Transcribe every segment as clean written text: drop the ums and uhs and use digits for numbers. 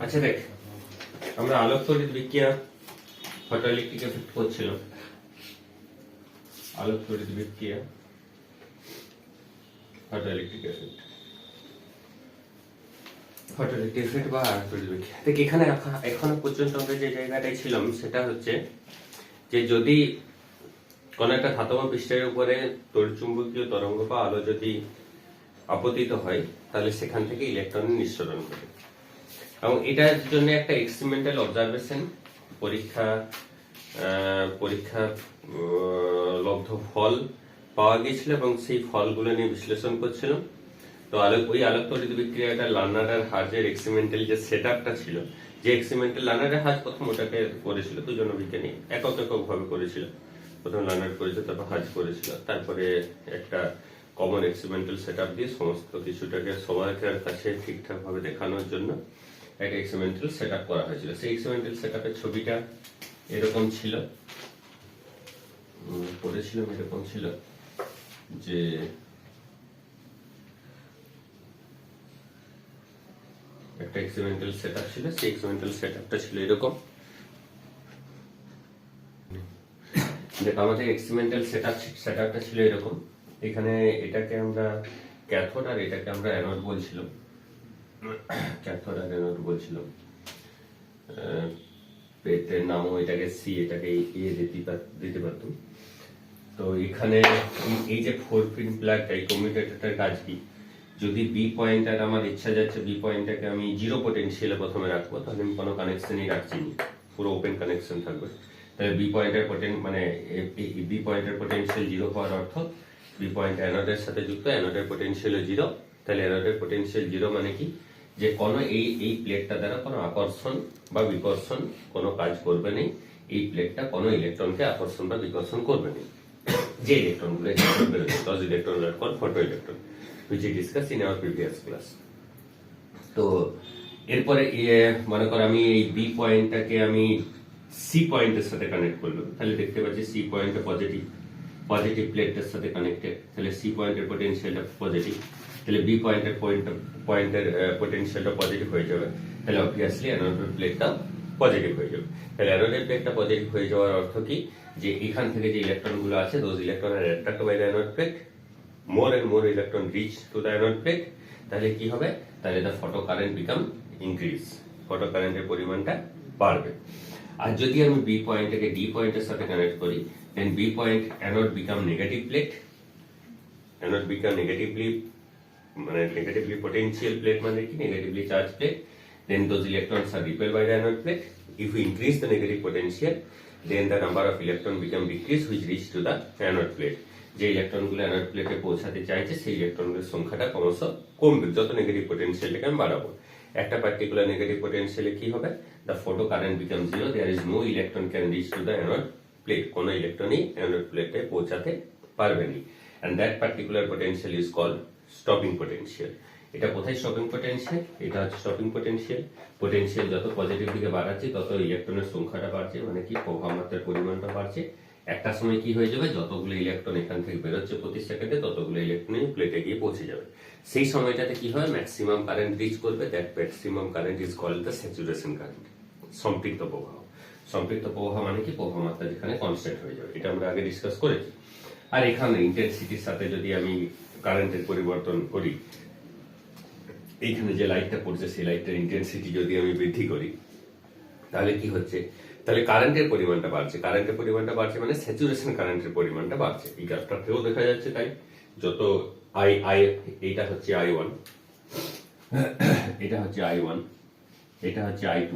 আচ্ছা দেখ, আমরা আলোক তড়িৎ বিক্রিয়া ফটোইলেকট্রিক এফেক্ট করছিলাম। আলোক তড়িৎ বিক্রিয়া ফটোইলেকট্রিক এফেক্ট, ফটোইলেকট্রিক এফেক্ট বা আলোক তড়িৎ বিক্রিয়া। দেখ এখানে এখনো পর্যন্ত আমরা যে জায়গাটায় ছিলাম সেটা হচ্ছে যে যদি কোন একটা ধাতব পৃষ্ঠের উপরে তড়িৎচুম্বকীয় তরঙ্গ বা আলো যদি আপতিত হয় তাহলে সেখান থেকে ইলেকট্রন নিঃসরণ করে, এবং এটার জন্য একটা এক্সপেরিমেন্টাল অবজারভেশন পরীক্ষা লব্ধ ফল পাওয়া গিয়েছিল এবং সেই ফলগুলো নিয়ে বিশ্লেষণ করছিলাম। তো ওই আলোক তড়িৎ বিক্রিয়াটা লার্নার হাজের এক্সপেরিমেন্টাল যে সেটআপটা ছিল, যে এক্সপেরিমেন্টাল লার্নার হাজ প্রথম ওটাকে করেছিল, দুজন বিজ্ঞানী একক ভাবে করেছিল। প্রথম লার্নার করেছিল, তারপর হাজ করেছিল, তারপরে একটা কমন এক্সপেরিমেন্টাল সেটআপ দিয়ে সমস্ত কিছুটাকে সবার কাছে ঠিকঠাক ভাবে দেখানোর জন্য একটা এক্সপেরিমেন্টাল সেটআপ করা হয়েছিল। সেই এক্সপেরিমেন্টাল সেটআপের ছবিটা এরকম ছিল, পড়েছিলাম এরকম ছিল যে একটা এক্সপেরিমেন্টাল সেটআপ ছিল। সেই এক্সপেরিমেন্টাল সেটআপটা ছিল এরকম। দেখ আমাদের এক্সপেরিমেন্টাল সেটআপটা ছিল এরকম। এখানে এটাকে আমরা ক্যাথোড আর এটাকে আমরা অ্যানোড বলছিলাম। ক্যাথোড আর অ্যানোড বলছিলাম। পেটের নামও এটাকে সি, এটাকে এ দিতে পারতাম। তো এখানে এই যে 4 পিন প্লাগ এই কমিউনিকেটরটার কাজ কি, যদি বি পয়েন্টার আমার ইচ্ছা যাচ্ছে বি পয়েন্টটাকে আমি জিরো পটেনশিয়ালে প্রথমে রাখবো, তাহলে আমি কোনো কানেকশনই রাখছি না, পুরো ওপেন কানেকশন থাকবে। তাহলে বি পয়েন্টের পটেনশিয়াল জিরো হওয়ার অর্থ বি পয়েন্ট অ্যানোডের সাথে যুক্ত, অ্যানোডের পটেনশিয়াল জিরো। তাহলে অ্যানোডের পটেনশিয়াল জিরো মানে কি, যে কোনো এই প্লেটটা দ্বারা কোনো আকর্ষণ বা বিকর্ষণ কোনো কাজ করবে না। এই প্লেটটা কোনো ইলেকট্রনকে আকর্ষণ বা বিকর্ষণ করবে না। যে ইলেকট্রনগুলো বেরোচ্ছে, 10 electron are call photo electron, which we discussed in our previous class. তো এরপরে মনে কর আমি এই বি পয়েন্টটাকে আমি সি পয়েন্টের সাথে কানেক্ট করলাম, তাহলে দেখতে পাচ্ছি সি পয়েন্টটা পজিটিভ প্লেটের সাথে কানেক্টেড, তাহলে সি পয়েন্টের পটেনশিয়ালটা পজিটিভ, তাহলে বি পয়েন্টের পটেনশিয়ালটা পজিটিভ হয়ে যাবে, তাহলে অবভিয়াসলি অ্যানোডের প্লেটটা পজিটিভ হয়ে যাবে। তাহলে অ্যানোডের প্লেটটা পজিটিভ হয়ে যাওয়ার অর্থ কি, যে এখান থেকে যে ইলেকট্রনগুলো আছে, those electron are attracted by the anode plate, more and more electron reach to the anode plate, তাহলে কি হবে, তাহলে the photo current become increase, photo current এর পরিমাণটা বাড়বে। আর যদি আমি বি পয়েন্টটাকে ডি পয়েন্টের সাথে কানেক্ট করি, then B point anode become negative plate, anode become negatively potential plate মানে কি, negatively charged plate, then those electrons are repelled by the anode plate. If we increase the negative potential, then the number of electron become decreased which reach to the anode plate. যে ইলেকট্রনগুলো anode প্লেটে পৌঁছাতে চাইছে সেই ইলেকট্রনগুলোর সংখ্যাটা ক্রমশ কমবে যত negative পটেনশিয়ালটাকে আমি বাড়াবো। একটা পার্টিকুলার নেগেটিভ পটেনশিয়ালে কি হবে, the photo current become zero, there is no electron can reach to the anode plate, কোনো ইলেকট্রনই অ্যানোড প্লেটে পৌঁছাতে পারবে না। And that particular potential is called stopping potential. এটা কোথায় স্টপিং পটেনশিয়াল, এটা হচ্ছে স্টপিং পটেনশিয়াল। পটেনশিয়াল যত পজিটিভ দিকে বাড়াচ্ছে তত ইলেকট্রনের সংখ্যাটা বাড়ছে, মানে কি প্রবাহ মাত্রার পরিমাণটা বাড়ছে। একটা সময় কি হয়ে যাবে, যতগুলো ইলেকট্রন এখান থেকে বেরোচ্ছে প্রতি সেকেন্ডে ততগুলো ইলেকট্রন প্লেটে গিয়ে পৌঁছে যাবে। সেই সময়টাতে কি হয়, ম্যাক্সিমাম কারেন্ট রিচ করবে। That maximum current is called the saturation current, সম্পৃক্ত প্রবাহ। সম্পৃক্ত প্রবাহ মানে কি, প্রবাহ মাত্রা যেখানে কনস্ট্যান্ট হয়ে যাবে, এটা আমরা আগে ডিসকাস করেছি। আর এখানে ইন্টেন্সিটির সাথে যদি আমি কারেন্টের পরিবর্তন করি, এইখানে যে লাইটটা পড়ছে সেই লাইটটার ইন্টেন্সিটি যদি আমি বৃদ্ধি করি, তাহলে কি হচ্ছে, তাহলে কারেন্টের পরিমাণটা বাড়ছে। কারেন্টের পরিমাণটা বাড়ছে মানে স্যাচুরেশন কারেন্টের পরিমাণটা বাড়ছে। এই গ্রাফটাতেও দেখা যাচ্ছে তাই। যত এইটা হচ্ছে I1, এটা হচ্ছে I1, এটা হচ্ছে I2,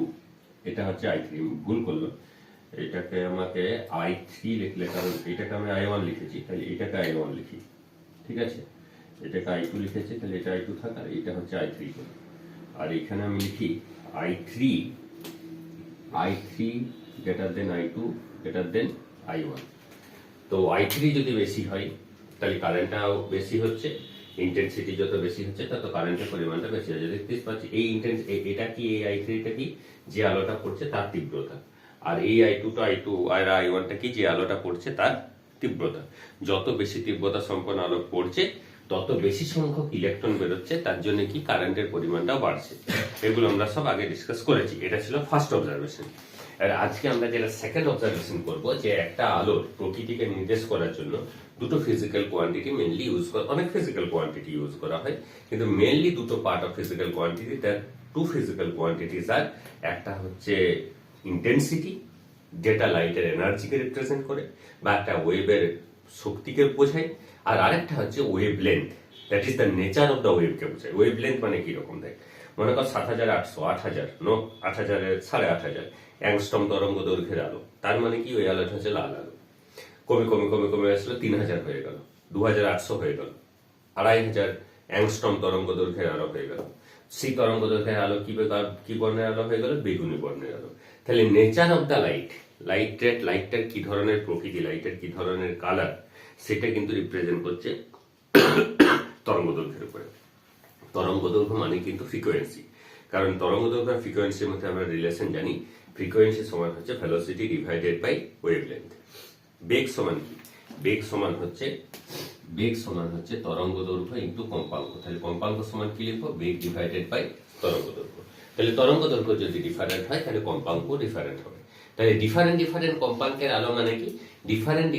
এটা হচ্ছে I3। ভুল করলো, এটাকে আমাকে I3 লিখলে, কারণ এটাকে আমি I1 লিখেছি, তাহলে এটাকে I1 লিখি, ঠিক আছে। এটাকে I2 লিখেছি, তাহলে এটা I2 থাক, আর এটা হচ্ছে I3। আর এখানে আমি লিখি I3 greater than I2 greater than I1। তো I3 যদি বেশি হয় তাহলে কারেন্টটাও বেশি হচ্ছে, ইন্টেন্সিটি যত বেশি হচ্ছে তত কারেন্টের পরিমাণটা বেশি হচ্ছে। দেখতে পাচ্ছি এই এটা কি, এই I3টা কি, যে আলোটা পড়ছে তার তীব্রতা, আর এই I2 আর I1টা কি, যে আলোটা পড়ছে তার তীব্রতা। যত বেশি তীব্রতা সম্পন্ন আলো পড়ছে তত বেশি সংখ্যক ইলেকট্রন বেরোচ্ছে, তার জন্য কি কারেন্টের পরিমাণটাও বাড়ছে। এগুলো আমরা সব আগে ডিসকাস করেছি। এটা ছিল ফার্স্ট অবজারভেশন। আর আজকে আমরা যেটা সেকেন্ড অবজারভেশন করব, যে একটা আলোর প্রকৃতিকে নির্দেশ করার জন্য দুটো ফিজিক্যাল কোয়ান্টিটি মেনলি ইউজ করা, অনেক ফিজিক্যাল কোয়ান্টিটি ইউজ করা হয়, কিন্তু মেনলি দুটো part of physical quantity, that two physical quantities আর, একটা হচ্ছে ইন্টেন্সিটি যেটা লাইটের এনার্জিকে রিপ্রেজেন্ট করে বা একটা ওয়েভের শক্তিকে বোঝায়, আর আরেকটা হচ্ছে wavelength, that is the nature of the ওয়েভকে বোঝায়। ওয়েভ লেন্থ মানে কিরকম দেখ, মনে কর 7800, 8000, 8000, 8500 অ্যাংস্ট্রম তরঙ্গ দৈর্ঘ্যের আলো, তার মানে কি ওই আলোটা হচ্ছে লাল আলো। কমে কমে কমে কমে আসলো 3000 হয়ে গেল, 2800 হয়ে গেল, 2500 অ্যাংস্ট্রম তরঙ্গ দৈর্ঘ্যের আলো হয়ে গেল। সেই তরঙ্গ দৈর্ঘ্যের আলো কি বর্ণের আলো হয়ে গেল? বেগুনি বর্ণের আলো। তাহলে নেচার অফ দ্য লাইটটার কি ধরনের প্রকৃতি, লাইটের কি ধরনের কালার, সেটা কিন্তু রিপ্রেজেন্ট করছে তরঙ্গ দৈর্ঘ্যের উপরে। তরঙ্গ দৈর্ঘ্য মানে কিন্তু ফ্রিকোয়েন্সি, কারণ তরঙ্গ দৈর্ঘ্য আর ফ্রিকোয়েন্সির মধ্যে আমরা রিলেশন জানি। ফ্রিকোয়েন্সি সমান হচ্ছে ভেলোসিটি ডিভাইডেড বাই ওয়েভলেন্থ। বেগ সমান কি? বেগ সমান হচ্ছে তরঙ্গ দৈর্ঘ্য ইনটু কম্পাঙ্ক। তাহলে কম্পাঙ্ক সমান কি লিখবো? বেগ ডিভাইডেড বাই তরঙ্গ দৈর্ঘ্য। তাহলে তরঙ্গ দৈর্ঘ্য যদি ডিফারেন্ট হয় তাহলে কম্পাঙ্ক ডিফারেন্ট হবে। তাহলে ডিফারেন্ট কম্পাঙ্কের আলো মানে কি? ডিফারেন্ট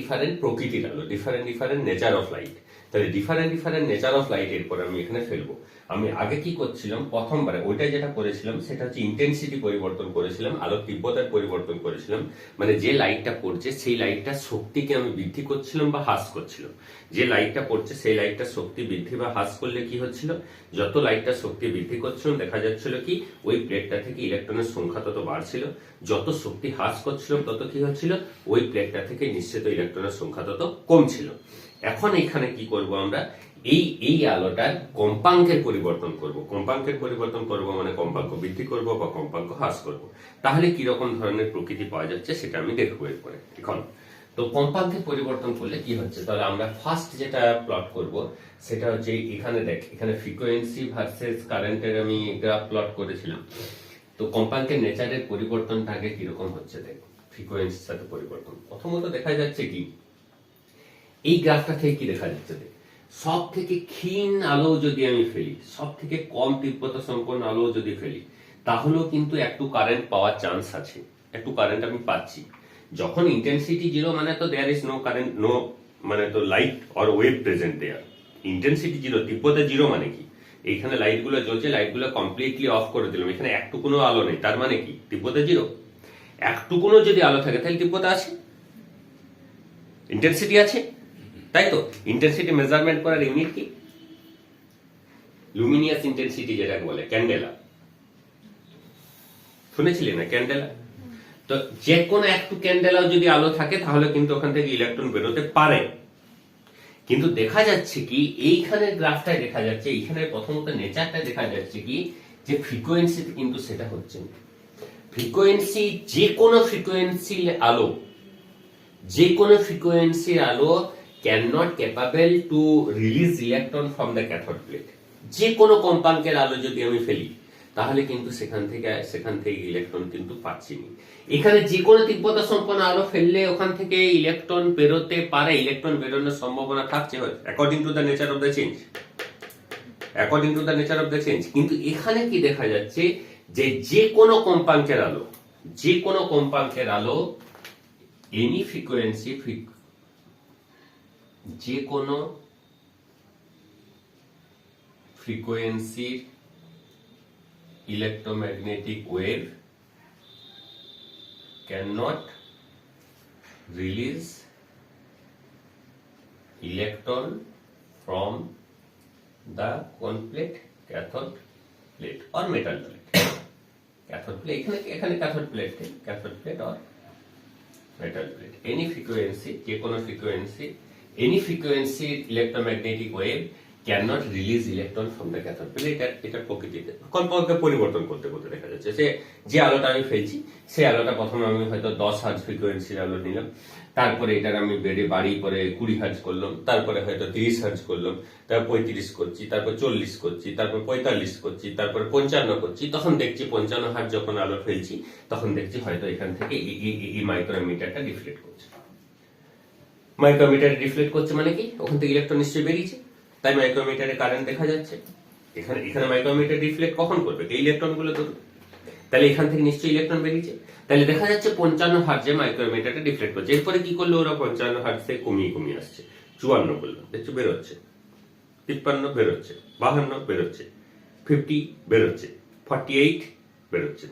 প্রকৃতির আলো, ডিফারেন্ট নেচার অফ লাইট। তাহলে ডিফারেন্ট নেচার অফ লাইট এরপর আমি এখানে ফেলবো। আমি আগে কি করছিলাম, প্রথমবারে ওইটা যেটা করেছিলাম সেটা হচ্ছে ইন্টেন্সিটি পরিবর্তন করেছিলাম, আলোর তীব্রতার পরিবর্তন করেছিলাম। মানে যে লাইটটা পড়ছে সেই লাইটটার শক্তিকে আমি বৃদ্ধি করছিলাম বা হ্রাস করছিলাম। যে লাইটটা পড়ছে সেই লাইটটার শক্তি বৃদ্ধি বা হ্রাস করলে কি হচ্ছিল, যত লাইটটার শক্তি বৃদ্ধি করছিলাম দেখা যাচ্ছিল কি ওই প্লেটটা থেকে ইলেকট্রনের সংখ্যা তত বাড়ছিল, যত শক্তি হ্রাস করছিলাম তত কি হচ্ছিল, ওই প্লেটটা থেকে নিশ্চিত ইলেকট্রনের সংখ্যা তত কমছিল। এখন এখানে কি করব আমরা, এই আলোটার কম্পাঙ্কের পরিবর্তন করব। কম্পাঙ্কের পরিবর্তন করব মানে কম্পাঙ্ক বৃদ্ধি করব বা কম্পাঙ্ক হ্রাস করব। তাহলে কিরকম ধরনের প্রকৃতি পাওয়া যাচ্ছে সেটা আমি দেখবো এরপরে। এখন তো কম্পাঙ্কের পরিবর্তন করলে কি হচ্ছে, তাহলে আমরা ফার্স্ট যেটা প্লট করব সেটা হচ্ছে এখানে দেখ, এখানে ফ্রিকোয়েন্সি ভার্সেস কারেন্টের আমি গ্রাফ প্লট করেছিলাম। তো কম্পাঙ্কের নেচারের পরিবর্তনটা আগে কিরকম হচ্ছে দেখ, ফ্রিকোয়েন্সির সাথে পরিবর্তন। প্রথমত দেখা যাচ্ছে কি, এই গ্রাফটা থেকে কি দেখা যাচ্ছে দেখ, সব থেকে ক্ষীণ আলো যদি আমি ফেলি, সব থেকে কম তীব্রতা সম্পন্ন আলো যদি ফেলি, তাহলেও কিন্তু একটু কারেন্ট পাওয়ার চান্স আছে, একটু কারেন্ট আমি পাচ্ছি। যখন ইন্টেন্সিটি জিরো মানে তো there is no current, no মানে তো light or wave present there. Intensity zero, তীব্রতা জিরো মানে কি, এইখানে লাইট গুলো জ্বলছে, লাইট গুলো কমপ্লিটলি অফ করে দিলাম, এখানে একটুকুনো আলো নেই, তার মানে কি তীব্রতা জিরো। একটুকুনো যদি আলো থাকে তাহলে তীব্রতা আছে, ইন্টেন্সিটি আছে, তাই তো। ইন্টেন্সিটি মেজারমেন্ট করার ইউনিট কি? লুমিনিয়াস ইন্টেন্সিটি যেটাকে বলে, ক্যান্ডেলা। শুনেছিলি না ক্যান্ডেলা? তো যে কোনো একটু ক্যান্ডেলাও যদি আলো থাকে তাহলে কিন্তু ওখান থেকে ইলেকট্রন বেরোতে পারে। কিন্তু দেখা যাচ্ছে কি, এইখানে গ্রাফটায় দেখা যাচ্ছে, এইখানে প্রথমত নেচারটা দেখা যাচ্ছে কি, যে ফ্রিকোয়েন্সিতে কিন্তু সেটা হচ্ছে না। ফ্রিকোয়েন্সি, যে কোনো ফ্রিকোয়েন্সির আলো cannot capable to release electron from the cathode plate। যে কোনো কম্পাঙ্কের আলো যদি আমি ফেলি তাহলে কিন্তু সেখান থেকে ইলেকট্রন কিন্তু পাচ্ছি না। এখানে যে কোনো তীব্রতা সম্পন্ন আলো ফেললে ওখান থেকে ইলেকট্রন বেরোতে পারে, ইলেকট্রন বেরোনোর সম্ভাবনা থাকছে according to the nature of the change. কিন্তু এখানে কি দেখা যাচ্ছে, যে কোনো কম্পাঙ্কের আলো এনি ফ্রিকোয়েন্সি, যে কোনো ফ্রিকোয়েন্সির electromagnetic wave cannot release electron from the cone plate, cathode plate or metal plate। cathode plate, এখানে cathode plate or metal plate। any frequency, যে কোনো frequency, any frequency electromagnetic wave cannot release electron from the cathode plate। এটা প্রকৃতিতে কম্পাঙ্কের পরিবর্তন করতে করতে দেখা যাচ্ছে যে আলোটা আমি ফেলছি সেই আলোটা প্রথমে আমি হয়তো 10 হার্জ ফ্রিকোয়েন্সির আলো নিলাম, তারপরে এটার আমি বাড়ি করে 20 হার্জ করলাম, তারপরে হয়তো 30 হার্জ করলাম, তারপর 35 করছি, তারপর 40 করছি, তারপর 45 করছি, তারপর 55 করছি। তখন দেখছি 55 হার্জ যখন আলো ফেলছি তখন দেখছি হয়তো এখান থেকে এই মাইক্রোমিটারটা রিফ্লেক্ট করছে। মাইক্রোমিটার রিফ্লেক্ট করছে মানে কি, ওখান থেকে ইলেকট্রন নিশ্চয়ই বেরিয়েছে। তাই মাইক্রোমিটারে কারেন্ট দেখা যাচ্ছে। এখানে এখানে মাইক্রোমিটার রিফ্লেক্ট কখন করবে? এই ইলেকট্রনগুলো ধরুন, তাহলে এখান থেকে নিশ্চয়ই ইলেকট্রন বেরিয়েছে, তাহলে দেখা যাচ্ছে 55 হার্টজে মাইক্রোমিটারটা রিফ্লেক্ট করছে। এরপরে কি করলো ওরা? 55 হার্টজ থেকে কমিয়ে কমিয়ে আসছে, 54 করলো, দেখছো বেরোচ্ছে, 53 বেরোচ্ছে, 52 বেরোচ্ছে, 50 বেরোচ্ছে, 48 বেরোচ্ছে,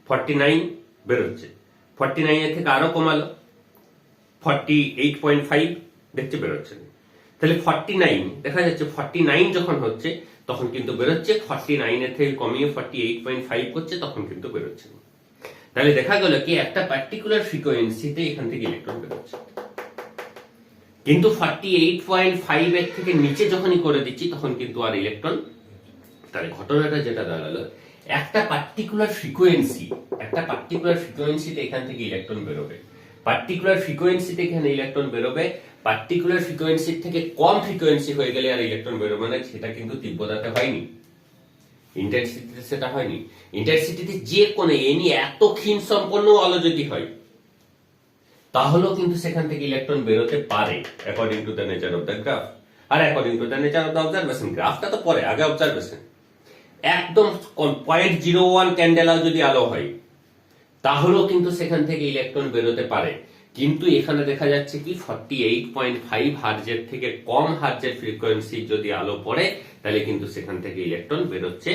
49 বেরোচ্ছে, 49 এর থেকে আরো কমালো, 48.5 দেখছে বেরোচ্ছে না। তাহলে 49 দেখা যাচ্ছে 49 যখন হচ্ছে তখন কিন্তু বেরোচ্ছে, 49 এর থেকে কমিয়ে 48.5 করছে তখন কিন্তু বেরোচ্ছে না। তাহলে দেখা গেল কি একটা পার্টিকুলার ফ্রিকোয়েন্সিতে এখান থেকে ইলেকট্রন বেরোচ্ছে, কিন্তু 48.5 এর থেকে নিচে যখনই করে দিচ্ছি তখন কিন্তু আর ইলেকট্রন। তাহলে ঘটনাটা যেটা দাঁড়ালো, একটা পার্টিকুলার ফ্রিকোয়েন্সিতে এখান থেকে ইলেকট্রন বেরোবে, পার্টিকুলার ফ্রিকোয়েন্সিতে এখানে ইলেকট্রন বেরোবে, পার্টিকুলার ফ্রিকোয়েন্সির থেকে কম ফ্রিকোয়েন্সি হয়ে গেলে আর ইলেকট্রন বেরোবে না। সেটা কিন্তু তীব্রতাতে হয়নি, ইন্টেন্সিটিতে সেটা হয়নি। ইন্টেন্সিটিতে যে কোনো এনি এত ক্ষীণ সম্পন্ন আলো যদি হয় তাহলেও কিন্তু সেখান থেকে ইলেকট্রন বেরোতে পারে, according to the nature of the graph. আর according to the nature of the observation, গ্রাফটা তো পরে, আগে অবজারভেশন। একদম 0.01 ক্যান্ডেলা যদি আলো হয় তাহলেও কিন্তু সেখান থেকে ইলেকট্রন বেরোতে পারে। কিন্তু এখানে দেখা যাচ্ছে কি 48.5 হার্জের থেকে কম হার্জের ফ্রিকোয়েন্সি যদি আলো পড়ে তাহলে কিন্তু সেখান থেকে ইলেকট্রন বেরোচ্ছে।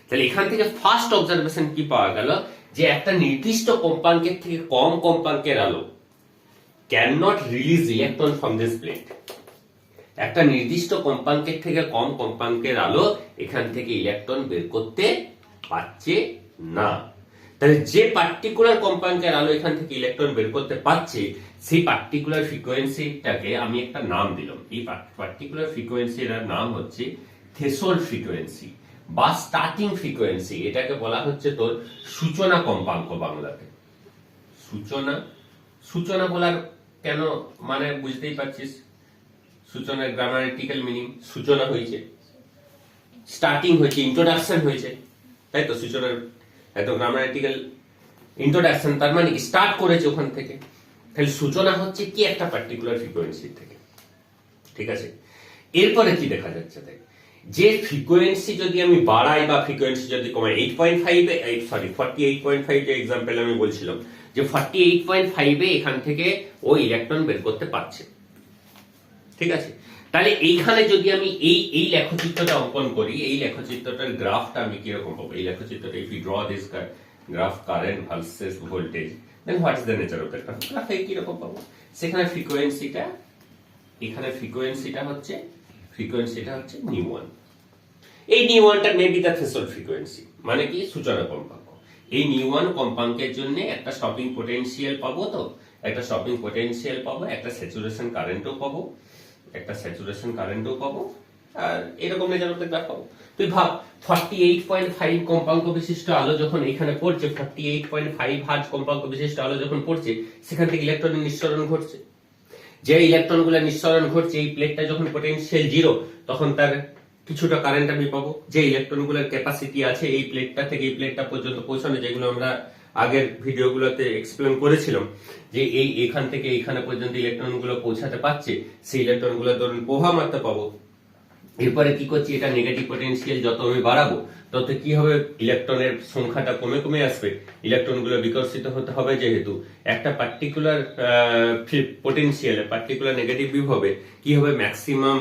তাহলে এখান থেকে ফার্স্ট অবজারভেশন কি পাওয়া গেল, যে একটা নির্দিষ্ট কম্পাঙ্কের থেকে কম কম্পাঙ্কের আলো can not release electron from this plate. একটা নির্দিষ্ট কম্পাঙ্কের থেকে কম কম্পাঙ্কের আলো এখান থেকে ইলেকট্রন বের করতে পারছে না। তাহলে যে পার্টিকুলার কম্পাঙ্কের আলো এখান থেকে ইলেকট্রন বের করতে পারছে সেই পার্টিকুলার ফ্রিকোয়েন্সিটাকে আমি একটা নাম দিলাম। এই পার্টিকুলার ফ্রিকোয়েন্সির নাম হচ্ছে থ্রেশহোল্ড ফ্রিকোয়েন্সি বা স্টার্টিং ফ্রিকোয়েন্সি। এটাকে বলা হচ্ছে তোর সূচনা কম্পাঙ্ক বাংলাতে। সূচনা বলার কেন মানে বুঝতেই পারছিস, সূচনার গ্রামাটিক্যাল মিনিং সূচনা হয়েছে, স্টার্টিং হয়েছে, ইন্ট্রোডাকশন হয়েছে, তাই তো? সূচনার এত গ্রামাটিক্যাল ইন্ট্রোডাকশন, তার মানে স্টার্ট করেছে ওখান থেকে। তাহলে সূচনা হচ্ছে কি একটা পার্টিকুলার ফ্রিকোয়েন্সি থেকে, ঠিক আছে? এরপরে কি দেখা যাচ্ছে, তাই যে ফ্রিকোয়েন্সি যদি আমি বাড়াই বা ফ্রিকোয়েন্সি যদি কমাই, 48.5 যে এক্সাম্পল আমি বলছিলাম, যে 48.5 এখান থেকে ও ইলেকট্রন বের করতে পারছে, ঠিক আছে? তাহলে এইখানে যদি আমি এই লেখচিত্রটা অঙ্কন করি, এই লেখচিত্রটার গ্রাফটা আমি কিরকম পাবো? এই লেখচিত্রটা, if we draw this graph current versus voltage, then what is the nature of that graph? গ্রাফে কিরকম পাবো? সেখানে ফ্রিকোয়েন্সিটা, এখানে ফ্রিকোয়েন্সিটা হচ্ছে ν1। এই ν1 টা মেবি দ্য থ্রেশহোল্ড ফ্রিকোয়েন্সি, মানে কি সূচনা কম্পাঙ্ক। এই ν1 কম্পাঙ্কের জন্য একটা স্টপিং পোটেনশিয়াল পাবো, তো একটা স্টপিং পোটেনশিয়াল পাবো, একটা স্যাচুরেশন কারেন্টও পাবো, আর এরকম নেচার অফ দ্য গ্রাফ পাবো। তুই ভাব 48.5 কম্পাঙ্ক বিশিষ্ট আলো যখন এখানে পড়ছে, 48.5 হার্জ কম্পাঙ্ক বিশিষ্ট আলো যখন পড়ছে, সেখান থেকে ইলেকট্রনের নিঃসরণ ঘটছে। যে ইলেকট্রনগুলো নিঃসরণ ঘটছে, এই প্লেটটা যখন পোটেনশিয়াল 0 তখন তার কিছুটা কারেন্ট আমি পাবো। যে ইলেকট্রনগুলোর ক্যাপাসিটি আছে এই প্লেটটা থেকে এই প্লেটটা পর্যন্ত পৌঁছানো, যেগুলো আমরা আগের ভিডিওগুলোতে এক্সপ্লেন করেছিলাম, যে এখান থেকে এখানে পর্যন্ত ইলেকট্রনগুলো পৌঁছাতে পারছে, সেই ইলেকট্রনগুলো ধরুন প্রভাব মাত্রা পাবো। এরপরে কি করছি, এটা নেগেটিভ পোটেনশিয়াল যত আমি বাড়াবো তত কি হবে, ইলেকট্রনের সংখ্যাটা কমে কমে আসবে, ইলেকট্রনগুলো বিকর্ষিত হতে হবে। যেহেতু একটা পার্টিকুলার পোটেনশিয়ালে, পার্টিকুলার নেগেটিভ বিভবে কি হবে, ম্যাক্সিমাম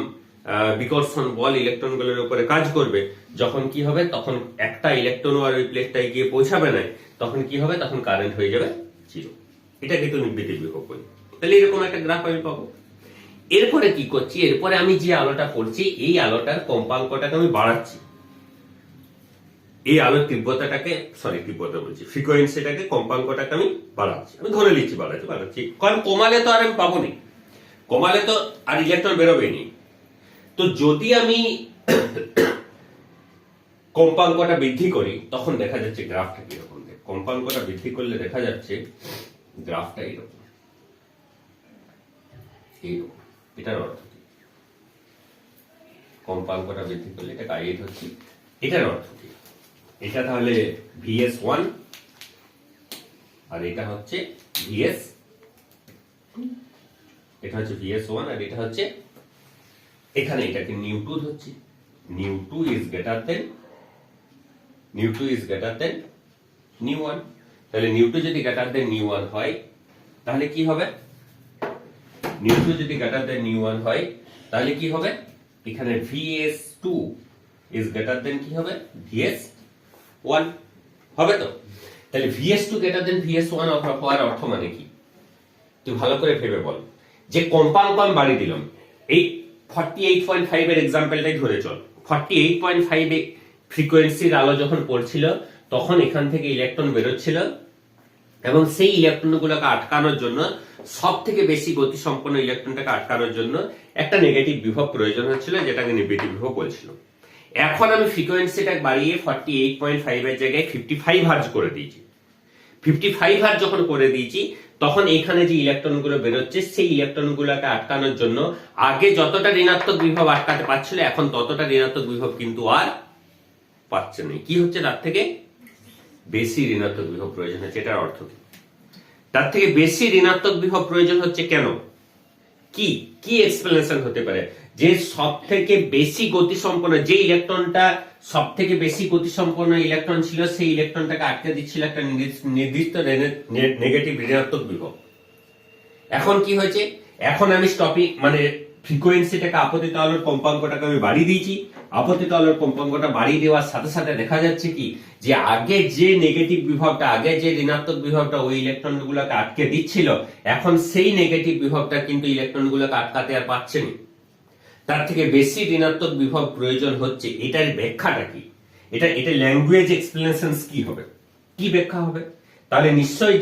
বিকর্ষণ বল ইলেকট্রনগুলোর উপরে কাজ করবে। যখন কি হবে, তখন একটা ইলেকট্রন আর ওই প্লেটটায় গিয়ে পৌঁছাবে না, তখন কি হবে, তখন কারেন্ট হয়ে যাবে 0। এটা কিন্তু নির্বিত বিভব বলি। তাহলে এরকম একটা গ্রাফ আমি পাবো। এরপরে কি করছি, এরপরে আমি যে আলোটা পড়ছি এই আলোটার কম্পাঙ্কটাকে আমি বাড়াচ্ছি, এই আলোর তীব্রতা বলছি, ফ্রিকোয়েন্সিটাকে, কম্পাঙ্কটাকে আমি বাড়াচ্ছি। আমি ধরে নিচ্ছি বাড়াচ্ছি, কারণ কমালে তো আর আমি পাবো না, কমালে তো আর ইলেকট্রন বেরোবে নি। তো যদি আমি কম্পাঙ্কটা বৃদ্ধি করি তখন দেখা যাচ্ছে গ্রাফটা কিরকম। কম্পাঙ্কটা বৃদ্ধি করলে দেখা যাচ্ছে গ্রাফটা এরকম। এটার অর্থ কি? কম্পাঙ্কটা বৃদ্ধি করলে এটা আই ধরছি, এটার অর্থ কি? এটা তাহলে VS1 আর এটা হচ্ছে VS, এটা হচ্ছে VS1 আর এটা হচ্ছে এখানে এটাকে নিউ টু ধরছি, nu two is greater than nu one. তাহলে নিউ টু যদি গ্রেটার দেন নিউ ওয়ান হয় তাহলে কি হবে, নিউ টু যদি গ্রেটার দেন নিউ ওয়ান হয় তাহলে কি হবে, এখানে VS2 ইজ গ্রেটার দেন কি হবে, VS1 হবে তো। তাহলে VS2 গ্রেটার দেন VS1 হওয়ার অর্থ মানে কি, তুই ভালো করে ভেবে বল। যে কম্পাঙ্ক আমি বাড়ি দিলাম, এই 48.5 এর এক্সাম্পলটাই ধরে চল। 48.5 এ ফ্রিকোয়েন্সির আলো যখন পড়ছিল তখন এখান থেকে ইলেকট্রন বেরোচ্ছিল এবং সেই ইলেকট্রনগুলোকে আটকানোর জন্য, সব থেকে বেশি গতি সম্পন্ন ইলেকট্রনটাকে আটকানোর জন্য একটা নেগেটিভ বিভব প্রয়োজন হচ্ছিল, যেটাকে নেগেটিভ বিভব বলছিল। এখন আমি ফ্রিকোয়েন্সিটা বাড়িয়ে 48.5 এর জায়গায় 55 হার্জ করে দিয়েছি। 55 হার্জ যখন করে দিয়েছি তখন এখানে যে ইলেকট্রনগুলো বেরোচ্ছে সেই ইলেকট্রনগুলোকে আটকানোর জন্য আগে যতটা ঋণাত্মক বিভব আটকাতে পারছিল এখন ততটা ঋণাত্মক বিভব কিন্তু আর পাচ্ছে না। কি হচ্ছে, তার থেকে বেশি ঋণাত্মক বিভব প্রয়োজন হচ্ছে। এটার অর্থ কি, তার থেকে বেশি ঋণাত্মক বিভব প্রয়োজন হচ্ছে কেন, কি কি এক্সপ্লেনেশন হতে পারে? যে সব থেকে বেশি গতি সম্পন্ন যে ইলেকট্রনটা, সব থেকে বেশি গতি সম্পন্ন ইলেকট্রন ছিল, সেই ইলেকট্রনটাকে আটকে দিচ্ছিল একটা নির্দিষ্ট নেগেটিভ ঋণাত্মক বিভব। এখন কি হয়েছে, এখন আমি স্টপিং মানে ফ্রিকোয়েন্সিটাকে, আপতিত আলোর কম্পাঙ্কটাকে আমি বাড়িয়ে দিয়েছি। আপতিত আলোর কম্পাঙ্কটা বাড়িয়ে দেওয়ার সাথে সাথে দেখা যাচ্ছে কি, যে আগে যে নেগেটিভ বিভবটা, আগে যে ঋণাত্মক বিভবটা ওই ইলেকট্রনগুলোকে আটকে দিচ্ছিল, এখন সেই নেগেটিভ বিভবটা কিন্তু ইলেকট্রনগুলোকে আটকাতে আর পারছে না। তার থেকে বেশি ঋণাত্মক বিভব প্রয়োজন হচ্ছে। এটার ব্যাখ্যাটা কি, এটা ল্যাঙ্গুয়েজ এক্সপ্লেনেশন কি হবে, কি ব্যাখ্যা হবে? তাহলে নিশ্চয়ই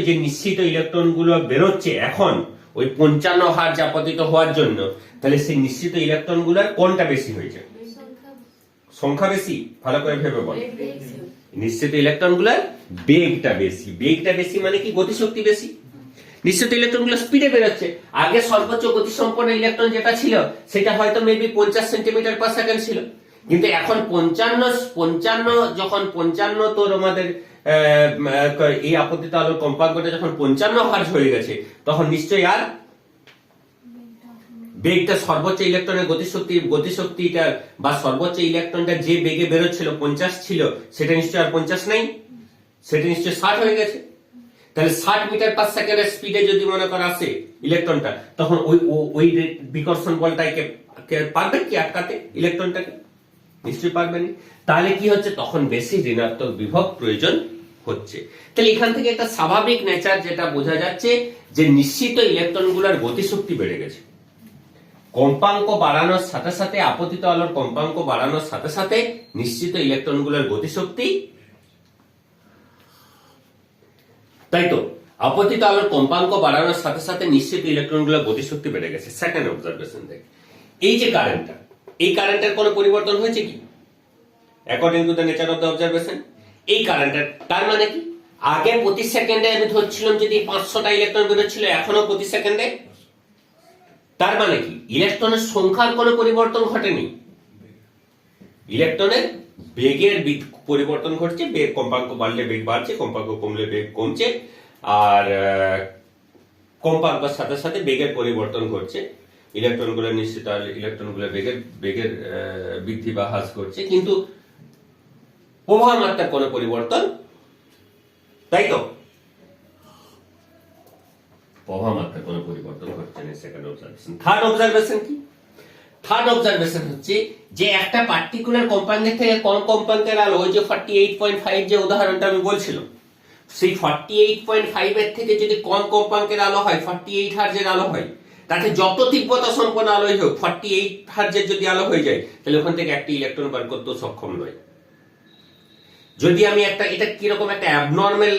যে নিশ্চিত ইলেকট্রনগুলো বেরোচ্ছে এখন ওই 55 হার্জ আপতিত হওয়ার জন্য, তাহলে সেই নিশ্চিত ইলেকট্রনগুলোর কোনটা বেশি হয়েছে, সংখ্যা বেশি? ভালো করে ভেবে বল। নিশ্চিত ইলেকট্রনগুলোর বেগটা বেশি। বেগটা বেশি মানে কি, গতিশক্তি বেশি। নিশ্চিত ইলেকট্রনগুলো স্পিডে বেরোচ্ছে। আগে সর্বোচ্চ গতি সম্পন্ন ইলেকট্রন যেটা ছিল সেটা হয়তো মেবি 50 সেন্টিমিটার পার সেকেন্ড ছিল, কিন্তু এখন 55 তোর আমাদের এই আপতিত আলোর কম্পাঙ্কটা যখন 55 হার্জ হয়ে গেছে, তখন নিশ্চয়ই আর বেগটা, সর্বোচ্চ ইলেকট্রনের গতিশক্তিটা বা সর্বোচ্চ ইলেকট্রনটা যে বেগে বেরোচ্ছিল 50 ছিল, সেটা নিশ্চয়ই আর 50 নাই, সেটা নিশ্চয়ই 60 হয়ে গেছে। তাহলে 60 মিটার পার সেকেন্ডের স্পিডে যদি মনে করা আসে ইলেকট্রনটা, তখন ওই বিকর্ষণ বলটাকে পারবে কি আটকাতে ইলেকট্রনটাকে? নিশ্চয়ই পারবে না। তাহলে কি হচ্ছে, তখন বেশি ঋণাত্মক বিভব প্রয়োজন হচ্ছে। তাহলে এখান থেকে একটা স্বাভাবিক নেচার যেটা বোঝা যাচ্ছে, যে নিশ্চিত ইলেকট্রনগুলোর গতিশক্তি বেড়ে গেছে। কম্পাঙ্ক বাড়ানোর সাথে সাথে, আপতিত আলোর কম্পাঙ্ক বাড়ানোর সাথে সাথে নিশ্চিত ইলেকট্রনগুলোর গতিশক্তি, তাই তো, আপতিত আলোর কম্পাঙ্ক বাড়ানোর সাথে সাথে নিশ্চিত ইলেকট্রনগুলোর গতিশক্তি বেড়ে গেছে। সেকেন্ড অবজারভেশন দেখ, এই যে কারেন্টটা, এই কারেন্টের কোনো পরিবর্তন হয়েছে কি according to the nature of the observation? এই কারেন্টের, তার মানে কি, আগে প্রতি সেকেন্ডে আমি ধরছিলাম যদি 500টা ইলেকট্রন বেরোচ্ছিল, এখনো প্রতি সেকেন্ডে, তার মানে কি ইলেকট্রনের সংখ্যার কোনো পরিবর্তন ঘটেনি, ইলেকট্রনের বেগের পরিবর্তন ঘটছে। বেগ, কম্পাঙ্ক বাড়লে বেগ বাড়ছে, কম্পাঙ্ক কমলে বেগ কমছে, আর কম্পাঙ্কের সাথে সাথে বেগের পরিবর্তন ঘটছে। ইলেকট্রনগুলো নিশ্চিত ইলেকট্রনগুলো বেগের বৃদ্ধি বা হ্রাস করছে, কিন্তু প্রবাহ মাত্রার কোনো পরিবর্তন, তাই তো, প্রবাহ মাত্রার কোনো পরিবর্তন ঘটছে না। Second observation. থার্ড অবজারভেশন কি? থার্ড অবজারভেশন হচ্ছে যে একটা পার্টিকুলার কম্পাঙ্কের থেকে কম কম্পাঙ্কের আলো, ওই যে 48.5 যে উদাহরণটা আমি বলছিলাম, সেই 48.5 এর থেকে যদি কম কম্পাঙ্কের আলো হয়, 48 হার্জের আলো হয়, তাতে যত তীব্রতা সম্পন্ন আলোই হোক, 48 হার্জের যদি আলো হয়ে যায়, তাহলে ওখান থেকে একটি ইলেকট্রন বার করতে সক্ষম নয়। যদি আমি এটা কিরকম একটা অ্যাবনর্মাল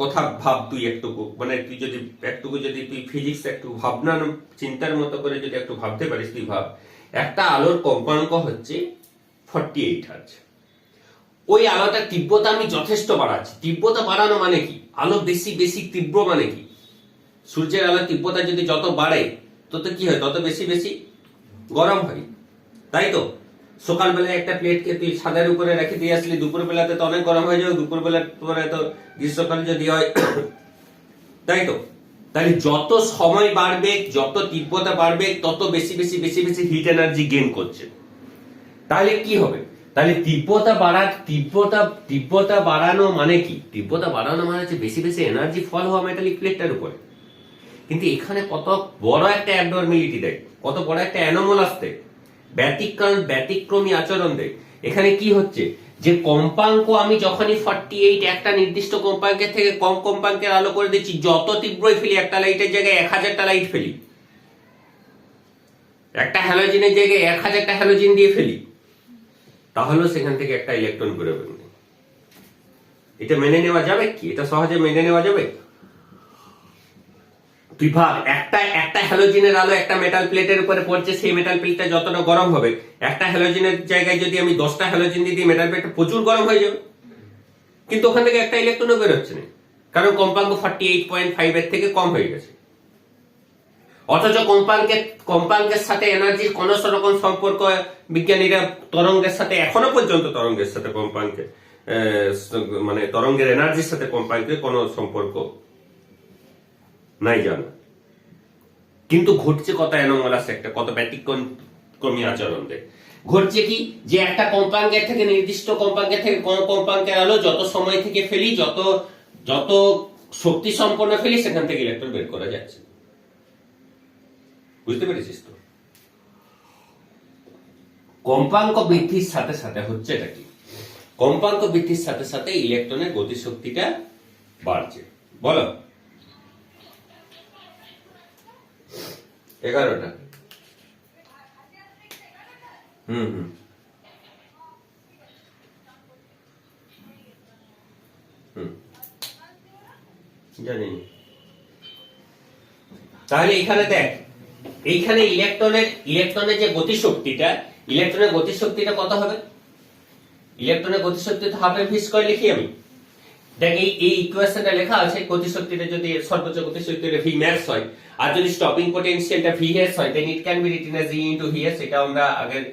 কথা ভাব, তুই একটুকু, মানে তুই যদি একটুকু, যদি তুই ফিজিক্স একটু ভাবনা চিন্তার মতো করে যদি একটু ভাবতে পারিস, তুই ভাব, একটা আলোর কম্পাঙ্ক হচ্ছে 48 হার্জ। ওই আলোটার তীব্রতা আমি যথেষ্ট বাড়াচ্ছি। তীব্রতা বাড়ানো মানে কি, আলো বেশি বেশি তীব্র মানে কি, সূর্যের আলোর তীব্রতা যদি যত বাড়ে তত কি হয়, তত বেশি বেশি গরম হয়, তাই তো। সকালবেলায় একটা প্লেটকে তুই ছাদের উপরে রেখে দিয়ে আসলি, দুপুর বেলাতে তো অনেক গরম হয়ে যাবে, দুপুর বেলা পরে তো গ্রীষ্মকালে যদি হয়, তাই তো। তাহলে যত সময় বাড়বে, যত তীব্রতা বাড়বে, তত বেশি বেশি বেশি বেশি হিট এনার্জি গেইন করছে। তাহলে কি হবে? তাহলে তীব্রতা বাড়ানো মানে কি? তীব্রতা বাড়ানো মানে হচ্ছে বেশি বেশি এনার্জি ফল হওয়া মেটালিক প্লেটটার উপরে। কিন্তু এখানে কত বড় একটা অ্যাবনর্মালিটি দেয়, কত বড় একটা অ্যানোমালাস দেয়, ব্যতিক্রমী আচরণ দেয়। এখানে কি হচ্ছে যে কম্পাঙ্ক আমি যখনই 48 একটা নির্দিষ্ট কম্পাঙ্কের থেকে কম কম্পাঙ্কের আলো করে দিচ্ছি, যত তীব্রই ফেলি, একটা লাইটের জায়গায় 1000টা লাইট ফেলি, একটা হ্যালোজেনের জায়গায় 1000টা হ্যালোজেন দিয়ে ফেলি, তাহলেও সেখান থেকে একটা ইলেকট্রন বেরোবে। এটা মেনে নেওয়া যাবে কি? এটা সহজে মেনে নেওয়া যাবে? বিভাগ একটা হ্যালোজেনের আলো একটা মেটাল প্লেটের উপরে পড়ছে, সেই মেটাল প্লেটটা যতটা গরম হবে, একটা হ্যালোজেনের জায়গায় যদি আমি 10টা হ্যালোজেন দিয়ে মেটাল প্লেটটা প্রচুর গরম হয়ে যাবে, কিন্তু ওখান থেকে একটা ইলেকট্রনও বেরোচ্ছে না, কারণ কম্পাঙ্ক 48.5 এর থেকে কম হয়ে গেছে। অথচ কম্পাঙ্কের সাথে এনার্জির কোন রকম সম্পর্ক বিজ্ঞানীরা তরঙ্গের সাথে এখনো পর্যন্ত তরঙ্গের সাথে কম্পাঙ্কের মানে তরঙ্গের এনার্জির সাথে কম্পাঙ্কের কোনো সম্পর্ক নাই জানা। কিন্তু ঘটছে কত অ্যানোমালাস, একটা কত ব্যতিক্রমী আচরণ দেয়। ঘটছে কি যে একটা কম্পাঙ্কের থেকে নির্দিষ্ট কম্পাঙ্কের থেকে কোন কম্পাঙ্কের আলো যত সময় থেকে ফেলি, যত শক্তি সম্পন্ন ফেলি, সেখান থেকে ইলেকট্রন বের করা যাচ্ছে। বুঝতে পেরেছিস তো? কম্পাঙ্ক বৃদ্ধির সাথে সাথে হচ্ছে এটা কি? কম্পাঙ্ক বৃদ্ধির সাথে সাথে ইলেকট্রনের গতিশক্তিটা বাড়ছে। বলো 11টা। জানি। তাহলে এখানে দেখ, এইখানে ইলেকট্রনের যে গতিশক্তিটা কত হবে? ইলেকট্রনের গতিশক্তি তো হাফ এম ভি স্কয়ার লিখি আমি। দেখ এই ইকুয়েশনটা লেখা আছে, গতিশক্তিটা যদি সর্বোচ্চ গতিশক্তিটা ভি ম্যাক্স হয় আর যদি স্টপিং পটেনশিয়ালটা ভি এস হয়, then it can be written as e into V S. এটা আমরা আগের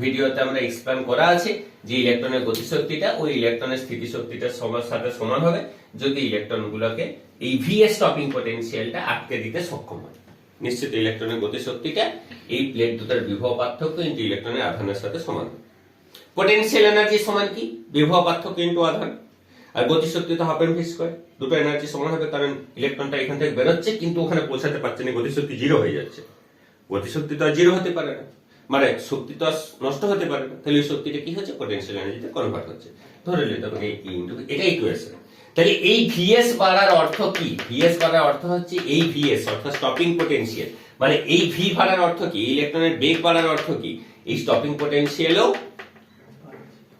ভিডিওতে আমরা এক্সপ্লেন করা আছে যে ইলেকট্রনের গতিশক্তিটা ওই ইলেকট্রনের স্থিতিশক্তিটার সাথে সমান হবে যদি ইলেকট্রনগুলোকে এই ভি এস স্টপিং পটেনশিয়ালটা আটকে দিতে সক্ষম হয়। নিশ্চিত ইলেকট্রনের গতিশক্তিটা এই প্লেট দুটার বিভব পার্থক্য ইনটু ইলেকট্রনের আধানের সাথে সমান। পোটেনশিয়াল এনার্জি সমান কি? বিভব পার্থক্য ইনটু আধান। আর গতিশক্তি তো হাফ এম ভি স্কয়ার, দুটো এনার্জি সমান হবে, কারণ ইলেকট্রনটা এখান থেকে বেরোচ্ছে কিন্তু ওখানে পৌঁছাতে পারছে না, গতিশক্তি 0 হয়ে যাচ্ছে। গতিশক্তি তো আর 0 হতে পারে না, মানে শক্তি তো আর নষ্ট হতে পারে না, তাহলে ওই শক্তিটা কি হচ্ছে? পোটেনশিয়াল এনার্জিতে কনভার্ট হচ্ছে। ধরে নিতে হবে এই ইনটু এটা ইকুয়েশন। তাহলে এই ভিএস বাড়ার অর্থ কি? ভিএস বাড়ার অর্থ হচ্ছে এই ভিএস অর্থাৎ স্টপিং পটেনশিয়াল, মানে এই ভি বাড়ার অর্থ কি? ইলেকট্রনের বেগ বাড়ার অর্থ কি? এই স্টপিং পটেনশিয়ালও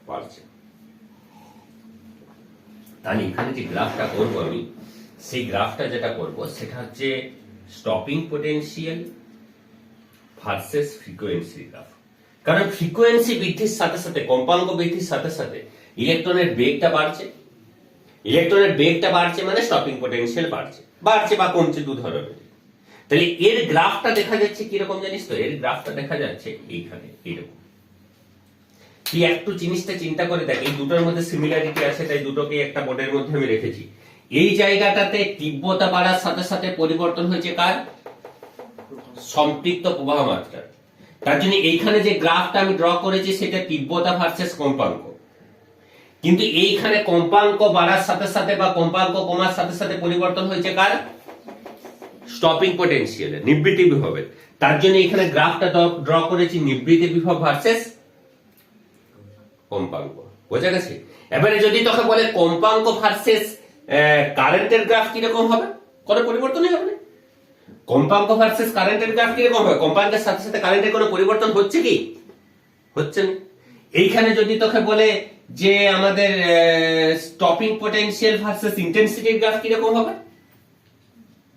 বাড়ছে। তাহলে এখানে যে গ্রাফটা করব আমি, সেই গ্রাফটা যেটা করব সেটা হচ্ছে stopping potential versus frequency graph. কারণ ফ্রিকোয়েন্সি বৃদ্ধির সাথে সাথে, কম্পাঙ্ক বৃদ্ধির সাথে সাথে ইলেকট্রনের বেগটা বাড়ছে। ইলেকট্রনের বেগটা বাড়ছে মানে স্টপিং পটেনশিয়াল বাড়ছে বা কমছে, দু ধরনের। তাহলে এর গ্রাফটা দেখা যাচ্ছে কিরকম জানিস তো? এর গ্রাফটা দেখা যাচ্ছে এইখানে এইরকম। তুই একটু জিনিসটা চিন্তা করে দেখ, এই দুটোর মধ্যে সিমিলারিটি আছে, তাই দুটোকে একটা বোর্ডের মধ্যে আমি রেখেছি। এই জায়গাটাতে তীব্রতা বাড়ার সাথে সাথে পরিবর্তন হয়েছে কার? সম্পৃক্ত প্রবাহ মাত্রা। তার জন্য এইখানে যে গ্রাফটা আমি ড্র করেছি সেটা তীব্রতা ভার্সেস কম্পাঙ্ক। কিন্তু এইখানে কম্পাঙ্ক বাড়ার সাথে সাথে বা কম্পাঙ্ক কমার সাথে সাথে পরিবর্তন হয়েছে কার? স্টপিং পটেনশিয়ালের, নিবৃত্তি বিভবের। তার জন্য এখানে গ্রাফটা ড্র করেছি নিবৃত্তি বিভব ভার্সেস কম্পাঙ্ক। বোঝা গেছে? এবারে যদি তোকে বলে কম্পাঙ্ক ভার্সেস কারেন্টের গ্রাফ কিরকম হবে, কোনো পরিবর্তনই হবে না। কম্পাঙ্ক ভার্সেস কারেন্টের গ্রাফ কিরকম হবে? কম্পাঙ্কের সাথে সাথে কারেন্টের কোনো পরিবর্তন হচ্ছে কি? হচ্ছে না। এইখানে যদি তোকে বলে যে আমাদের স্টপিং পটেনশিয়াল ভার্সেস ইন্টেন্সিটির গ্রাফ কিরকম হবে,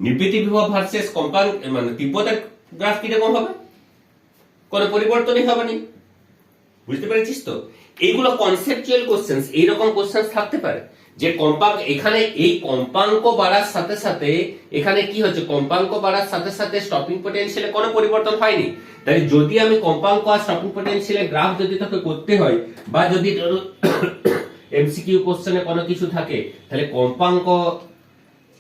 নিবৃত্তি বিভব ভার্সেস কম্পাঙ্ক মানে তীব্রতার গ্রাফ কিরকম হবে, কোনো পরিবর্তনই হবে না। বুঝতে পেরেছিস তো? এইগুলো কনসেপচুয়াল কোশ্চেন্স, এইরকম কোশ্চেন্স থাকতে পারে যে কম্পাঙ্ক, এখানে এই কম্পাঙ্ক বাড়ার সাথে সাথে এখানে কি হচ্ছে? কম্পাঙ্ক বাড়ার সাথে সাথে স্টপিং পটেনশিয়ালে কোনো পরিবর্তন হয়নি। তাই যদি আমি কম্পাঙ্ক আর স্টপিং পটেনশিয়ালের গ্রাফ যদি তোকে করতে হয় বা যদি এমসিকিউ কোশ্চেনে কোনো কিছু থাকে, তাহলে কম্পাঙ্ক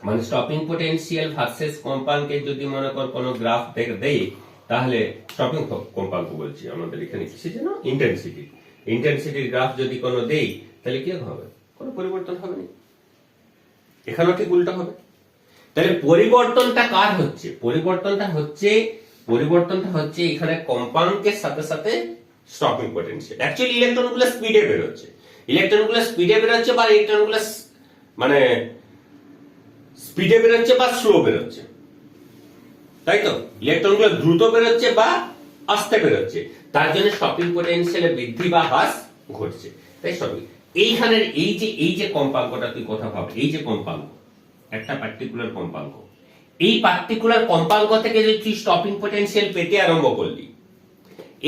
মানে স্টপিং পোটেনশিয়াল ভার্সেস কম্পাঙ্কের যদি মনে কর কোনো গ্রাফ দেই, তাহলে স্টপিং কম্পাঙ্ক বলছি, আমাদের এখানে কিসে যেন ইন্টেন্সিটির গ্রাফ যদি কোনো দেই, তাহলে কি হবে? কোনো পরিবর্তন হবে না, এখানেও ঠিক উল্টা হবে। তাহলে পরিবর্তনটা কার হচ্ছে? পরিবর্তনটা হচ্ছে এখানে কম্পাঙ্কের সাথে সাথে স্টপিং পোটেনশিয়াল। অ্যাকচুয়ালি ইলেকট্রনগুলো স্পিডে বেরোচ্ছে, বা ইলেকট্রনগুলো মানে স্পিডে বেরোচ্ছে বা স্লো বেরোচ্ছে, তাই তো? ইলেকট্রনগুলো দ্রুত বেরোচ্ছে বা আস্তে বেরোচ্ছে, তার জন্য স্টপিং পোটেনশিয়ালের বৃদ্ধি বা হ্রাস ঘটছে। তাই স্টপিং এইখানের এই যে কম্পাঙ্কটা তুই কথা ভাব, এই যে কম্পাঙ্ক, একটা পার্টিকুলার কম্পাঙ্ক, এই পার্টিকুলার কম্পাঙ্ক থেকে যদি তুই স্টপিং পোটেনশিয়াল পেতে আরম্ভ করলি,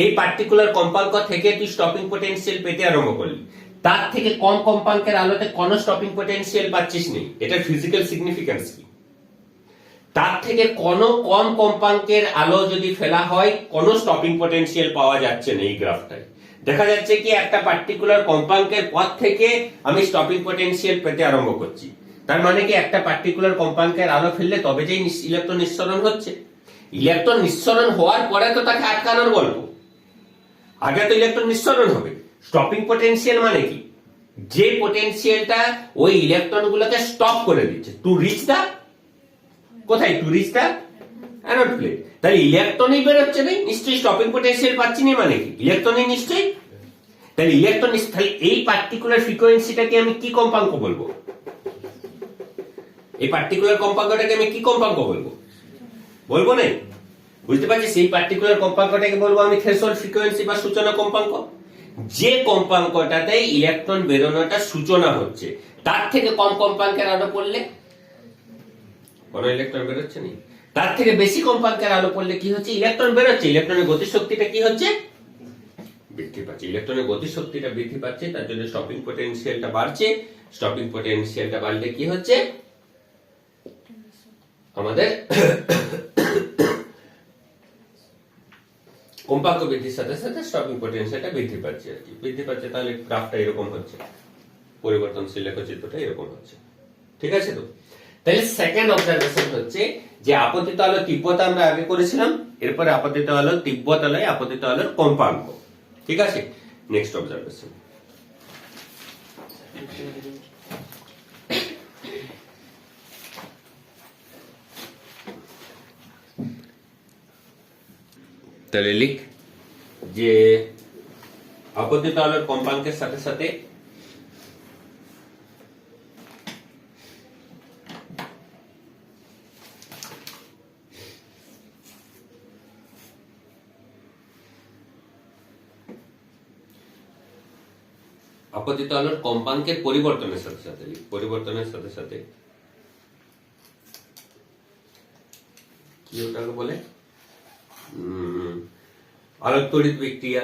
এই পার্টিকুলার কম্পাঙ্ক থেকে তুই স্টপিং পোটেনশিয়াল পেতে আরম্ভ করলি, তার থেকে কম কম্পাঙ্কের আলোতে কোনো স্টপিং পোটেনশিয়াল পাচ্ছিস নেই, এটা ফিজিক্যাল সিগনিফিকেন্স কি? তার থেকে কোনো কম কম্পাঙ্কের আলো যদি ফেলা হয়, কোনো স্টপিং পোটেনশিয়াল পাওয়া যাচ্ছে না। এই গ্রাফটায় দেখা যাচ্ছে কি একটা পার্টিকুলার কম্পাঙ্কের পর থেকে আমি স্টপিং পোটেনশিয়াল পেতে আরম্ভ করছি, তার মানে কি একটা পার্টিকুলার কম্পাঙ্কের আলো ফেললে তবে যেই ইলেকট্রন নিঃসরণ হচ্ছে। ইলেকট্রন নিঃসরণ হওয়ার পরে তো তাকে আটকানোর গল্প, আগে তো ইলেকট্রন নিঃসরণ হবে। স্টপিং পোটেনশিয়াল মানে কি? যে পোটেনশিয়ালটা ওই ইলেকট্রনগুলোকে স্টপ করে দিচ্ছে টু রিচ দা কোথায়? To reach the anode plate. তাহলে ইলেকট্রনই বেরোচ্ছে না, নিশ্চয়ই স্টপিং পোটেনশিয়াল পাচ্ছি না, মানে কি ইলেকট্রনই নিশ্চয়ই। তাহলে ইলেকট্রন, তাহলে এই পার্টিকুলার ফ্রিকোয়েন্সিটাকে আমি কি কম্পাঙ্ক বলবো? এই পার্টিকুলার কম্পাঙ্কটাকে আমি কি কম্পাঙ্ক বলবো না? বুঝতে পারছি, সেই পার্টিকুলার কম্পাঙ্কটাকে বলবো আমি থ্রেশহোল্ড ফ্রিকোয়েন্সি বা সূচনা কম্পাঙ্ক। যে কম্পাঙ্কটাতে ইলেকট্রন বেরোনোটা সূচনা হচ্ছে, তার থেকে কম কম্পাঙ্কের আলো পড়লে কোনো ইলেকট্রন বেরোচ্ছে না। তার থেকে বেশি কম্পাঙ্কের আলো পড়লে কি হচ্ছে? ইলেকট্রন বেরোচ্ছে, ইলেকট্রনের গতিশক্তিটা কি হচ্ছে? বৃদ্ধি পাচ্ছে। ইলেকট্রনের গতিশক্তিটা বৃদ্ধি পাচ্ছে, তার জন্য স্টপিং পোটেনশিয়ালটা বাড়ছে। স্টপিং পোটেনশিয়ালটা বাড়লে কি হচ্ছে? আমাদের কম্পাঙ্ক বৃদ্ধির সাথে সাথে স্টপিং পোটেনশিয়ালটা বৃদ্ধি পাচ্ছে আর কি, বৃদ্ধি পাচ্ছে। তাহলে গ্রাফটা এরকম হচ্ছে, পরিবর্তনশীল লেখচিত্রটা এরকম হচ্ছে। ঠিক আছে তো? তাহলে সেকেন্ড অবজারভেশন হচ্ছে যে আপতিত আলোর তীব্রতা আমরা আগে করেছিলাম, এরপরে আপতিত আলোর তীব্রতা নয়, আপতিত আলোর কম্পাঙ্ক। ঠিক আছে, নেক্সট অবজারভেশন। তাহলে লিখ যে আপতিত আলোর কম্পাঙ্কের সাথে সাথে আপতিত আলোর কম্পাঙ্কের পরিবর্তনের সাথে সাথে কি ওটাকে বলে? আলোক তড়িৎ বিক্রিয়া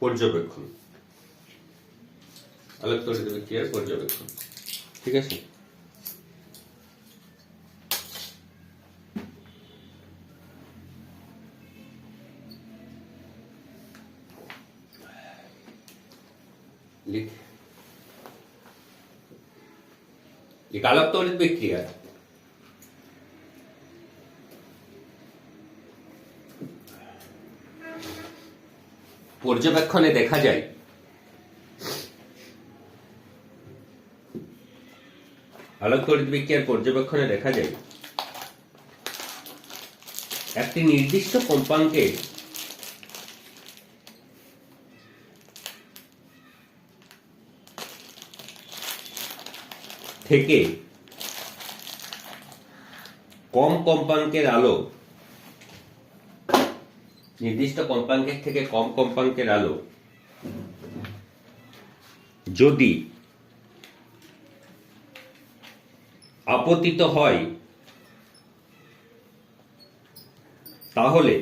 পর্যবেক্ষণ, আলোক তড়িৎ বিক্রিয়ার পর্যবেক্ষণ। ঠিক আছে, লিখ আলোক তড়িৎ বিক্রিয়া পর্যবেক্ষণে দেখা যায় আলোক তড়িৎ বিক্রিয়ার পর্যবেক্ষণে দেখা যায় একটি নির্দিষ্ট কম্পাঙ্কে থেকে কম কম্পাঙ্কের আলো, নির্দিষ্ট কম্পাঙ্কের থেকে কম কম্পাঙ্কের আলো যদি আপতিত হয়, তাহলে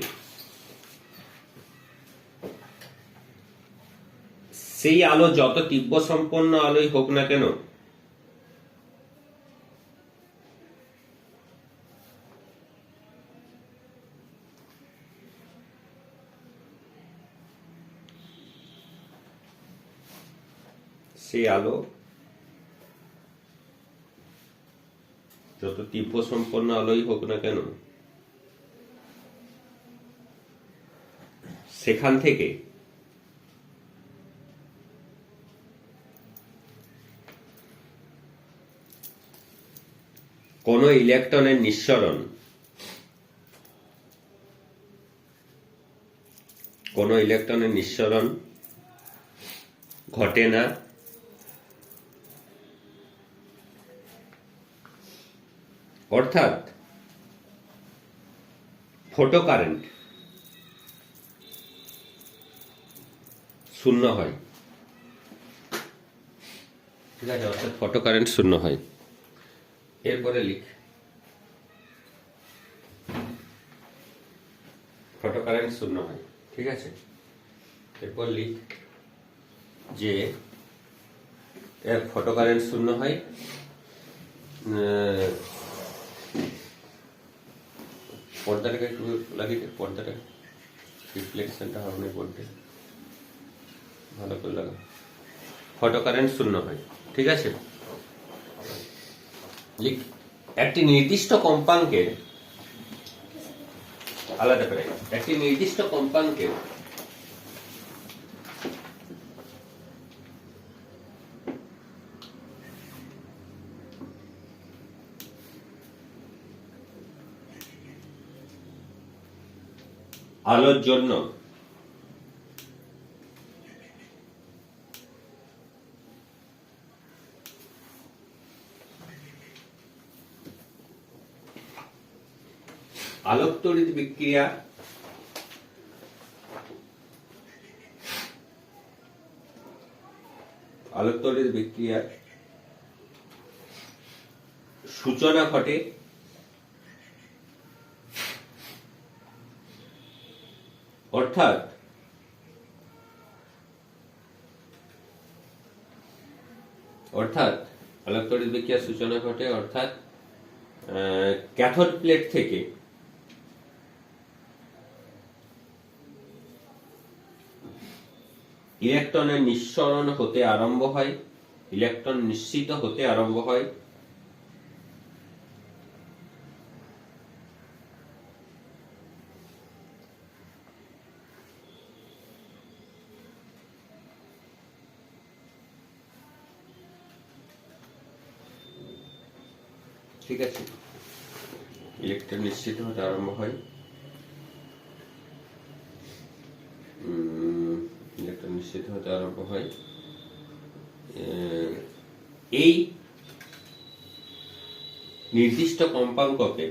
সেই আলো যত তীব্র সম্পন্ন আলোই হোক না কেন, সেই আলো যত তীব্র সম্পন্ন আলোই হোক না কেন, সেখান থেকে কোন ইলেকট্রনের নিঃসরণ ঘটে না, অর্থাৎ ফটোকারেন্ট শূন্য হয়। ঠিক আছে, অর্থাৎ ফটোকারেন্ট শূন্য হয়। এরপরে লিখ ফটোকারেন্ট শূন্য হয়। ঠিক আছে, এরপর লিখ যে এর ফটোকারেন্ট শূন্য হয়, পর্দাটাকে একটু লাগিয়ে দে, পর্দাটা রিফ্লেকশনটা হবে না, পড়তে ভালো করে লাগা। ফটোকারেন্ট শূন্য হয়। ঠিক আছে, লিখ একটি নির্দিষ্ট কম্পাঙ্কের আলাদা করে একটি নির্দিষ্ট কম্পাঙ্কের আলোর জন্য আলোক তড়িৎ বিক্রিয়া বিক্রিয়ার সূচনা ঘটে অর্থাৎ আলোক তড়িৎ বিক্রিয়ার সূচনা ঘটে অর্থাৎ ক্যাথোড প্লেট থেকে ইলেকট্রনের নিঃসরণ হতে আরম্ভ হয়, ইলেকট্রন নিঃসৃত হতে আরম্ভ হয়। ঠিক আছে, ইলেকট্রন নিঃসৃত হতে আরম্ভ হয়, ইলেকট্রন নিঃসৃত হতে আরম্ভ হয়। এই নির্দিষ্ট কম্পাঙ্ককে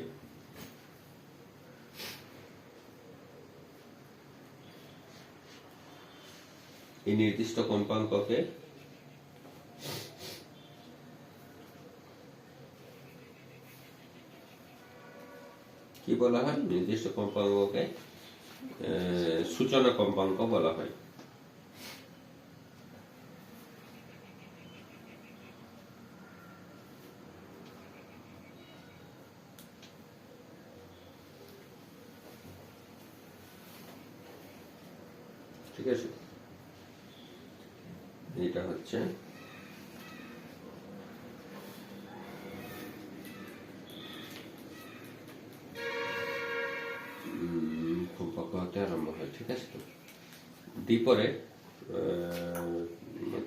কি বলা হয়? নির্দিষ্ট কম্পাঙ্ককে সূচনা কম্পাঙ্ক বলা হয়। ঠিক আছে, এটা হচ্ছে কম্পাঙ্ক হতে আরম্ভ হয়। ঠিক আছে, তো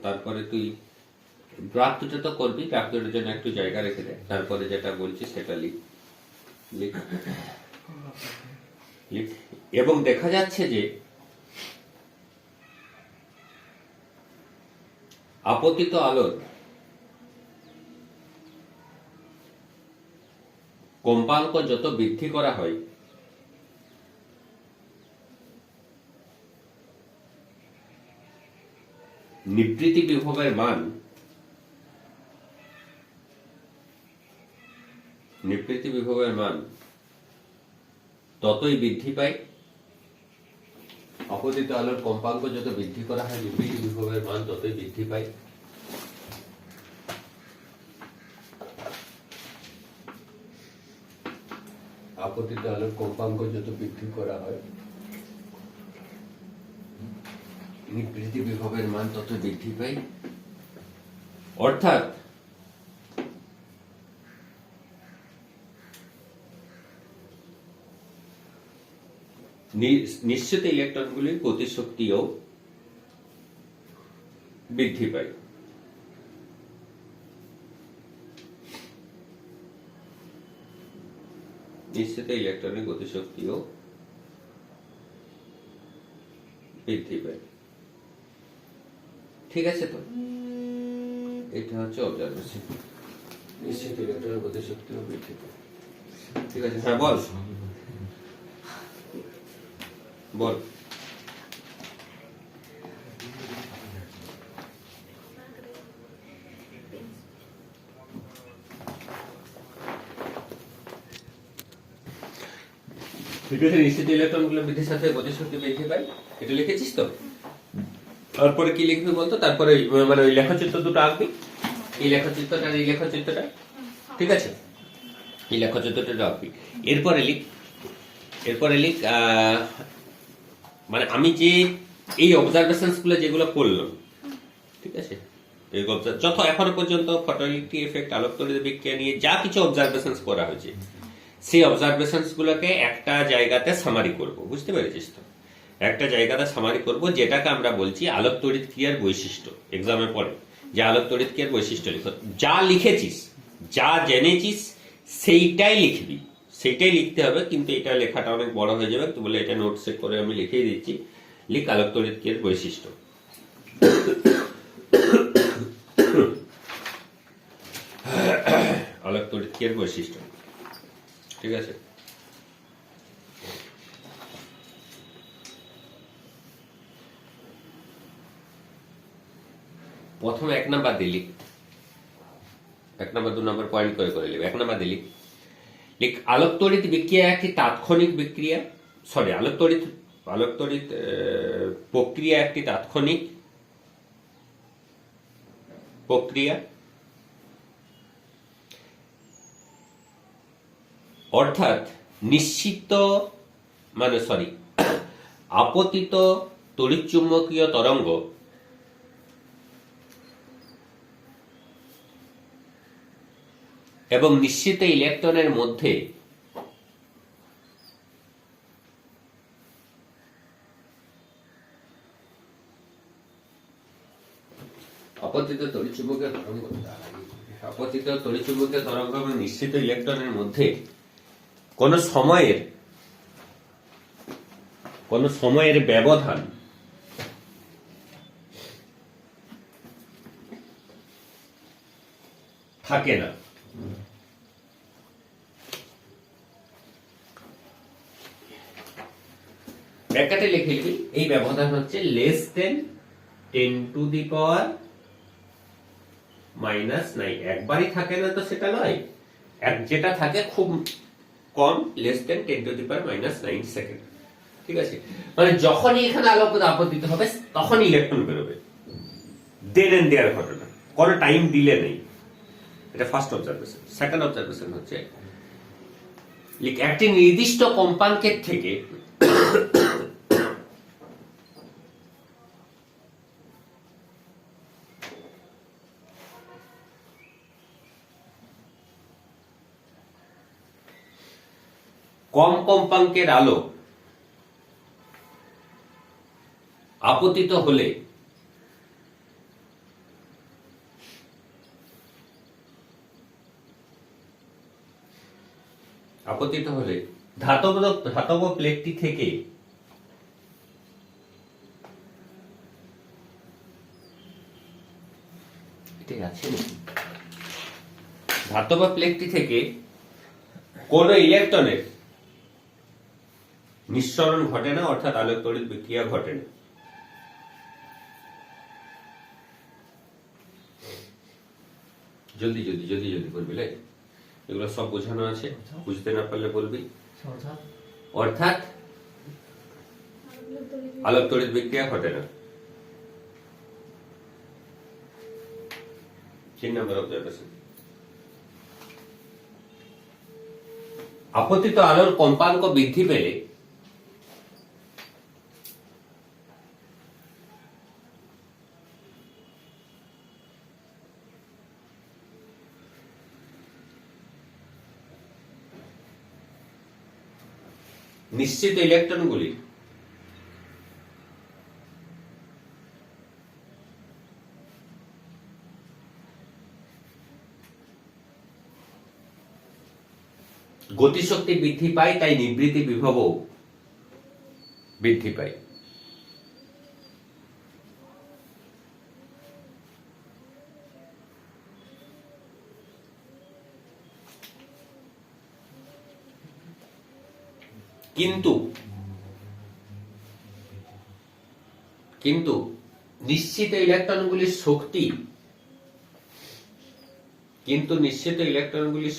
তারপরে তুই প্রাপ্তটা তো করবি, প্রাপ্তটার জন্য একটু জায়গা রেখে দে, তারপরে যেটা বলছি সেটা লিখ। এবং দেখা যাচ্ছে যে আপতিত আলোর কম্পাঙ্ক যত বৃদ্ধি করা হয়, নিবৃত্তি বিভবের মান ততই বৃদ্ধি পায়। আপতিত আলোর কম্পাঙ্ক যত বৃদ্ধি করা হয়, নিবৃত্তি বিভবের মান ততই বৃদ্ধি পায়। আপতিত আলোর কম্পাঙ্ক যত বৃদ্ধি করা হয়, নিবৃত্তি বিভবের মান তত বৃদ্ধি পায়। অর্থাৎ নিশ্চিত ইলেকট্রনগুলির গতিশক্তিও বৃদ্ধি পায়। নিশ্চিত ইলেকট্রনের গতিশক্তিও বৃদ্ধি পায়। ঠিক আছে, তো এটা হচ্ছে অবজারভেশন। নিশ্চিত ইলেকট্রনের গতিশক্তিও বৃদ্ধি পায়। ঠিক আছে, হ্যাঁ বল বল। ঠিক আছে, নিশ্চিত ইলেকট্রনগুলো বৃদ্ধির সাথে গতিশক্তি বৃদ্ধি পায়, এটা লিখেছিস তো? তারপরে কি লিখবি বলতো? তারপরে মানে ওই লেখচিত্র দুটো আঁকবি, এই লেখচিত্রটা আর এই লেখচিত্রটা। ঠিক আছে, এই লেখচিত্রটা আঁকবি। এরপরে লিখ মানে আমি যে এই অবজারভেশনস গুলো যেগুলো করলাম, ঠিক আছে, এই যত এখনো পর্যন্ত ফটোইলেকট্রিক এফেক্ট, আলোক তড়িৎ বিক্রিয়া নিয়ে যা কিছু অবজারভেশনস করা হয়েছে, সেই অবজারভেশনস গুলোকে একটা জায়গাতে সামারি করব। বুঝতে পেরেছিস তো? একটা জায়গাতে সামারি করব, যেটাকে আমরা বলছি আলোক তড়িৎ ক্রিয়ার বৈশিষ্ট্য। এক্সামের পরে যে আলোক তড়িৎ ক্রিয়ার বৈশিষ্ট্য লিখো, যা লিখেছিস, যা জেনেছিস সেইটাই লিখবি, সেইটাই লিখতে হবে। কিন্তু এটা লেখাটা অনেক বড় হয়ে যাবে, তো বলে এটা নোটসে করে আমি লিখেই দিচ্ছি। লিখ আলোক তড়িৎ ক্রিয়ার বৈশিষ্ট্য। আলোক তড়িৎ ক্রিয়ার বৈশিষ্ট্য। ঠিক আছে, প্রথমে 1 নাম্বার দিলি, 1 নাম্বার 2 নাম্বার পয়েন্ট করে করে লিখ। 1 নাম্বার দিলি, লিখ আলোক তড়িৎ বিক্রিয়া একটি তাৎক্ষণিক বিক্রিয়া, সরি আলোক তড়িৎ প্রক্রিয়া একটি তাৎক্ষণিক প্রক্রিয়া, অর্থাৎ নিশ্চিত মানে সরি আপতিত তড়িৎচুম্বকীয় তরঙ্গ এবং নিশ্চিত ইলেকট্রনের মধ্যে আপতিত তড়িৎচুম্বকীয় তরঙ্গ এবং নিশ্চিত ইলেকট্রনের মধ্যে কোন সময়ের ব্যবধান থাকে না। ব্র্যাকেটে লিখে নিবি, এই ব্যবধান হচ্ছে লেস দেন 10⁻⁹। একবারই থাকে না তো সেটা নয়, যেটা থাকে খুব কম, লেস দেন 10⁻⁹ সেকেন্ড। ঠিক আছে, মানে যখনই এখানে আলোক আপতিত হবে তখনই ইলেকট্রন বেরোবে, দেন এন্ড দেয়ার ঘটনা, কোনো টাইম দিলে নেই। এটা ফার্স্ট অবজারভেশন। সেকেন্ড অবজারভেশন হচ্ছে একটি নির্দিষ্ট কম্পাঙ্কের থেকে কম কম্পাঙ্কের আলো আপতিত হলে ধাতব প্লেটটি থেকে কোন ইলেকট্রনের নিঃসরণ ঘটে না, অর্থাৎ আলোক তড়িৎ বিক্রিয়া ঘটে না। জলদি বলবি, এগুলো সব বোঝানো আছে, বুঝতে না পারলে বলবি। অর্থাৎ আলোক তড়িৎ বিক্রিয়া ঘটে না। 3 নম্বর অবজারভেশন, আপতিত আলোর কম্পাঙ্ক বৃদ্ধি পেলে নিশ্চিত ইলেকট্রনগুলি গতিশক্তি বৃদ্ধি পায়, তাই নিবৃত্তি বিভবও বৃদ্ধি পায়। কিন্তু নিশ্চিত ইলেকট্রনগুলির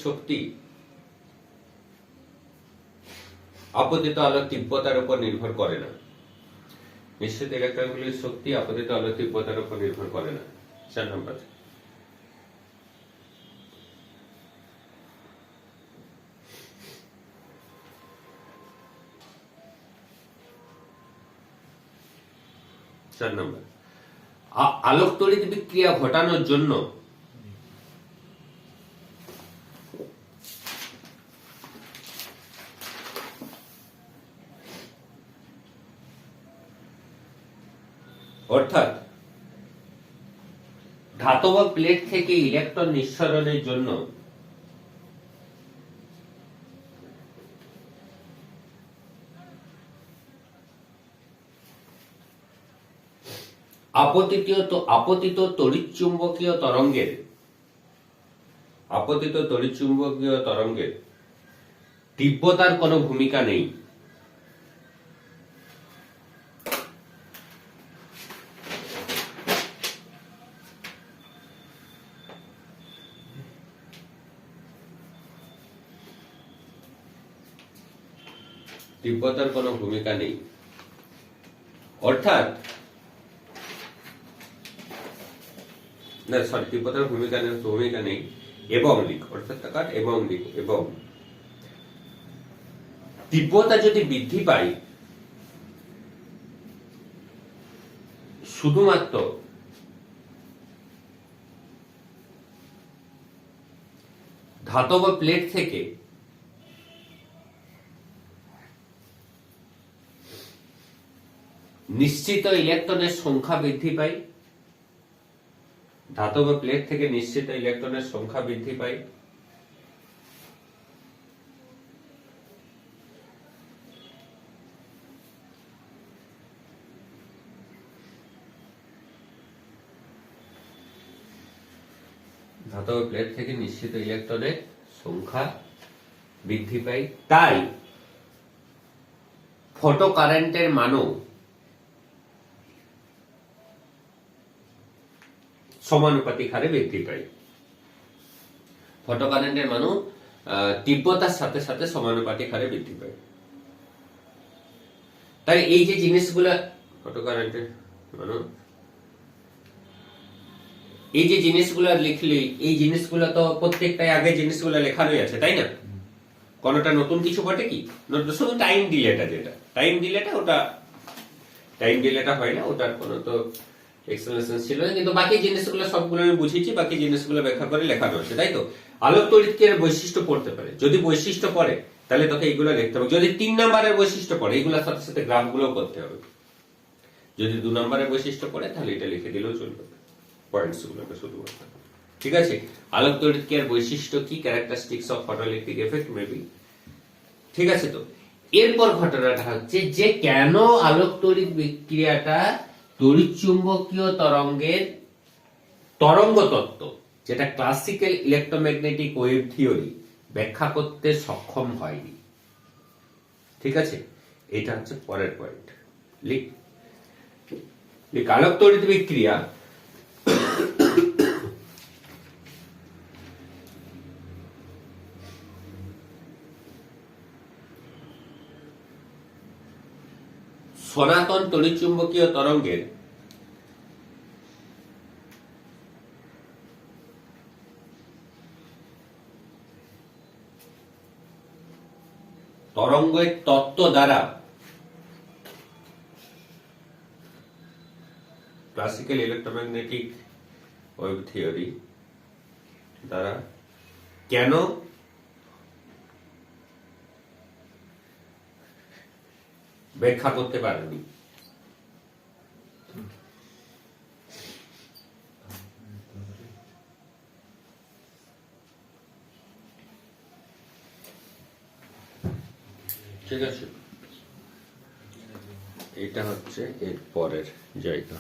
শক্তি আপতিত আলোর তীব্রতার উপর নির্ভর করে না। নিশ্চিত ইলেকট্রনগুলির শক্তি আপতিত আলোর তীব্রতার উপর নির্ভর করে না। 4 নম্বর। আলোক তড়িৎ বিক্রিয়া ঘটানোর জন্য অর্থাৎ ধাতব প্লেট থেকে ইলেকট্রন নিঃসরণের জন্য আপতিত তড়িৎচুম্বকীয় তরঙ্গের তীব্রতার কোনো ভূমিকা নেই। অর্থাৎ তীব্রতার ভূমিকা নেই এবং তীব্রতা যদি বৃদ্ধি পায় শুধুমাত্র ধাতব প্লেট থেকে নিশ্চিত ইলেকট্রনের সংখ্যা বৃদ্ধি পায়, ধাতব প্লেট থেকে নিশ্চিত ইলেকট্রনের সংখ্যা বৃদ্ধি পায়, ধাতব প্লেট থেকে নিশ্চিত ইলেকট্রনের সংখ্যা বৃদ্ধি পায়, তাই ফটো কারেন্টের মানও সমানুপাতিক হারে বৃদ্ধি পায়। ফটো কারেন্টের মানও তীব্রতার সাথে সাথে সমানুপাতিক হারে বৃদ্ধি পায়। তাই এই যে জিনিসগুলা ফটো কারেন্টের মানও এই যে জিনিসগুলা লিখলি, এই জিনিসগুলা তো প্রত্যেকটাই আগে জিনিসগুলা লেখানোই আছে, তাই না? কোনটা নতুন কিছু বটে কি? শুধু টাইম ডিলেটা, যেটা টাইম ডিলেটা হয় না, ওটার কোনো তো এক্সপ্লেনেশন ছিল না, কিন্তু বাকি জিনিসগুলো সবগুলো আমি বুঝিয়েছি, বাকি জিনিসগুলো ব্যাখ্যা করে লেখানো আছে, তাই তো? আলোক তড়িৎকের বৈশিষ্ট্য পড়তে পারে, যদি বৈশিষ্ট্য পড়ে তাহলে তোকে এইগুলো লিখতে হবে। যদি 3 নম্বরের বৈশিষ্ট্য পড়ে এগুলোর সাথে সাথে গ্রাফগুলো করতে হবে। যদি 2 নম্বরের বৈশিষ্ট্য পড়ে তাহলে এটা লিখে দিলেও চলবে, পয়েন্টস গুলোকে শুধুমাত্র। ঠিক আছে, আলোক তড়িৎকের বৈশিষ্ট্য কি? Characteristics of photoelectric effect maybe. ঠিক আছে, তো এরপর ঘটনাটা হচ্ছে যে কেন আলোক তড়িৎ বিক্রিয়াটা তড়িৎচুম্বকীয় তরঙ্গের তরঙ্গ তত্ত্ব, যেটা ক্লাসিক্যাল ইলেকট্রোম্যাগনেটিক ওয়েভ থিওরি ব্যাখ্যা করতে সক্ষম হয়নি। ঠিক আছে, এটা হচ্ছে পরের পয়েন্ট। আলোক তড়িৎ বিক্রিয়া সনাতন তড়িৎচুম্বকীয় তরঙ্গের তত্ত্ব দ্বারা ক্লাসিক্যাল ইলেকট্রোম্যাগনেটিক ওয়েভ থিওরি দ্বারা কেন ব্যাখ্যা করতে পারেনি। ঠিক আছে, এটা হচ্ছে এর পরের জায়গা।